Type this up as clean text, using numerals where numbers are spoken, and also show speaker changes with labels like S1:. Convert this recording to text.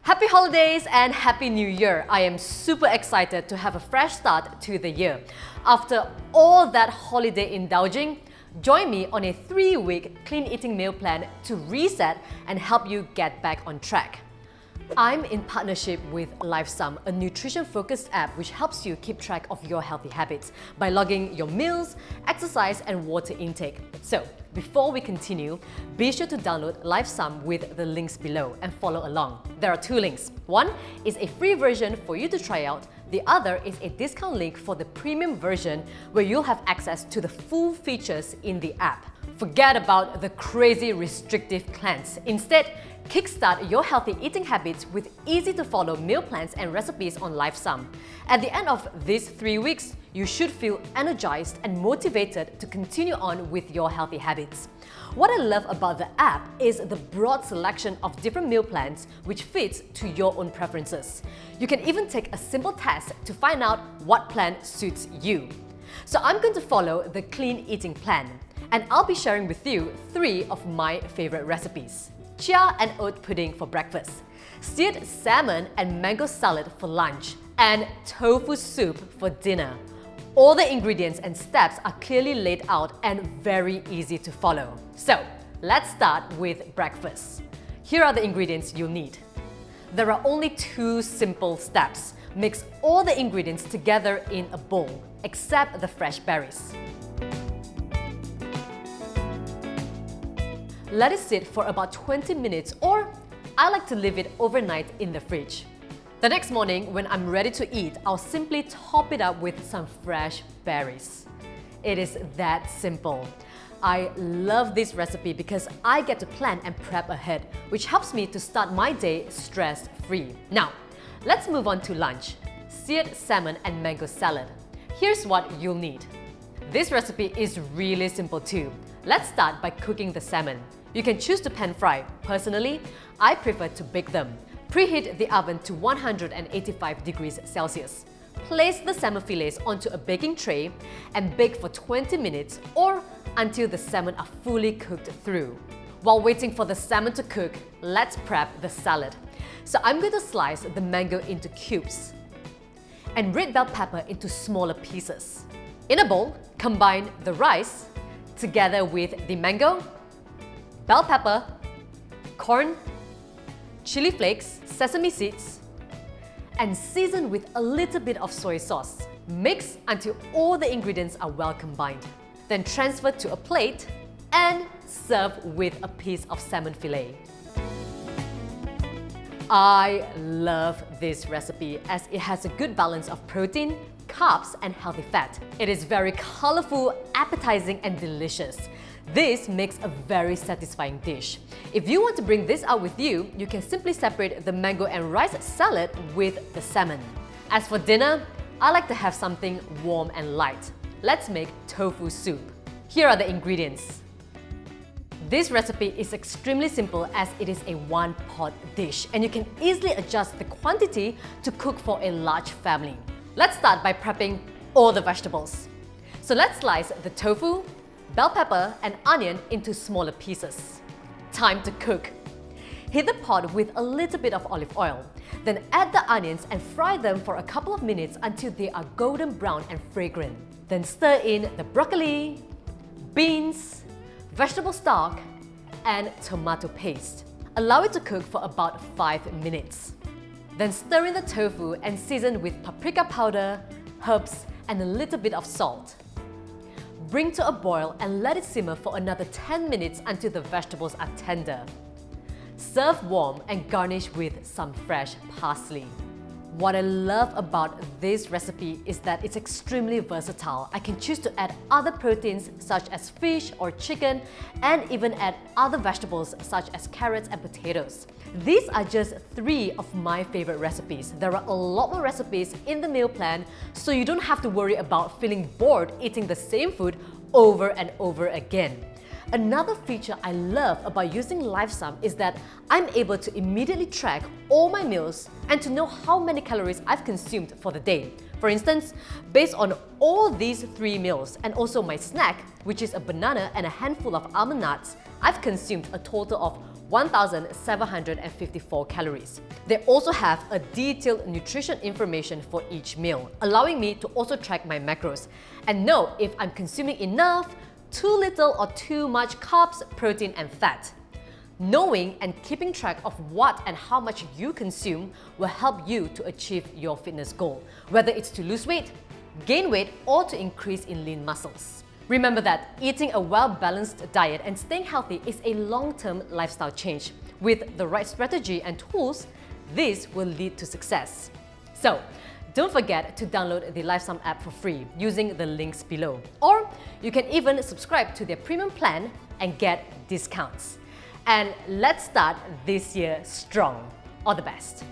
S1: Happy holidays and Happy New Year! I am super excited to have a fresh start to the year. After all that holiday indulging, join me on a 3-week clean eating meal plan to reset and help you get back on track. I'm in partnership with Lifesum, a nutrition-focused app which helps you keep track of your healthy habits by logging your meals, exercise and water intake. So, before we continue, be sure to download Lifesum with the links below and follow along. There are 2 links. One is a free version for you to try out. The other is a discount link for the premium version where you'll have access to the full features in the app. Forget about the crazy restrictive cleanse. Instead, kickstart your healthy eating habits with easy-to-follow meal plans and recipes on Lifesum. At the end of these 3 weeks, you should feel energized and motivated to continue on with your healthy habits. What I love about the app is the broad selection of different meal plans which fits to your own preferences. You can even take a simple test to find out what plan suits you. So I'm going to follow the clean eating plan, and I'll be sharing with you 3 of my favorite recipes. Chia and Oat Pudding for breakfast, Seared Salmon and Mango Salad for lunch, and Tofu Soup for dinner. All the ingredients and steps are clearly laid out and very easy to follow. So, let's start with breakfast. Here are the ingredients you'll need. There are only 2 simple steps. Mix all the ingredients together in a bowl, except the fresh berries. Let it sit for about 20 minutes, or I like to leave it overnight in the fridge. The next morning, when I'm ready to eat, I'll simply top it up with some fresh berries. It is that simple. I love this recipe because I get to plan and prep ahead, which helps me to start my day stress-free. Now, let's move on to lunch. Seared salmon and mango salad. Here's what you'll need. This recipe is really simple too. Let's start by cooking the salmon. You can choose to pan fry. Personally, I prefer to bake them. Preheat the oven to 185 degrees Celsius. Place the salmon fillets onto a baking tray and bake for 20 minutes or until the salmon are fully cooked through. While waiting for the salmon to cook, let's prep the salad. So I'm going to slice the mango into cubes and red bell pepper into smaller pieces. In a bowl, combine the rice together with the mango, bell pepper, corn, chili flakes, sesame seeds, and season with a little bit of soy sauce. Mix until all the ingredients are well combined. Then transfer to a plate and serve with a piece of salmon fillet. I love this recipe as it has a good balance of protein, carbs, and healthy fat. It is very colorful, appetizing, and delicious. This makes a very satisfying dish. If you want to bring this out with you, you can simply separate the mango and rice salad with the salmon. As for dinner, I like to have something warm and light. Let's make tofu soup. Here are the ingredients. This recipe is extremely simple as it is a one-pot dish, and you can easily adjust the quantity to cook for a large family. Let's start by prepping all the vegetables. So let's slice the tofu, bell pepper and onion into smaller pieces. Time to cook. Heat the pot with a little bit of olive oil. Then add the onions and fry them for a couple of minutes until they are golden brown and fragrant. Then stir in the broccoli, beans, vegetable stock, and tomato paste. Allow it to cook for about 5 minutes. Then stir in the tofu and season with paprika powder, herbs, and a little bit of salt. Bring to a boil and let it simmer for another 10 minutes until the vegetables are tender. Serve warm and garnish with some fresh parsley. What I love about this recipe is that it's extremely versatile. I can choose to add other proteins such as fish or chicken, and even add other vegetables such as carrots and potatoes. These are just 3 of my favorite recipes. There are a lot more recipes in the meal plan, so you don't have to worry about feeling bored eating the same food over and over again. Another feature I love about using Lifesum is that I'm able to immediately track all my meals and to know how many calories I've consumed for the day. For instance, based on all these 3 meals and also my snack, which is a banana and a handful of almond nuts, I've consumed a total of 1,754 calories. They also have a detailed nutrition information for each meal, allowing me to also track my macros and know if I'm consuming enough, too little or too much carbs, protein and fat. Knowing and keeping track of what and how much you consume will help you to achieve your fitness goal, whether it's to lose weight, gain weight or to increase in lean muscles. Remember that eating a well-balanced diet and staying healthy is a long-term lifestyle change. With the right strategy and tools, this will lead to success. So, don't forget to download the Lifesum app for free using the links below. Or you can even subscribe to their premium plan and get discounts. And let's start this year strong. All the best.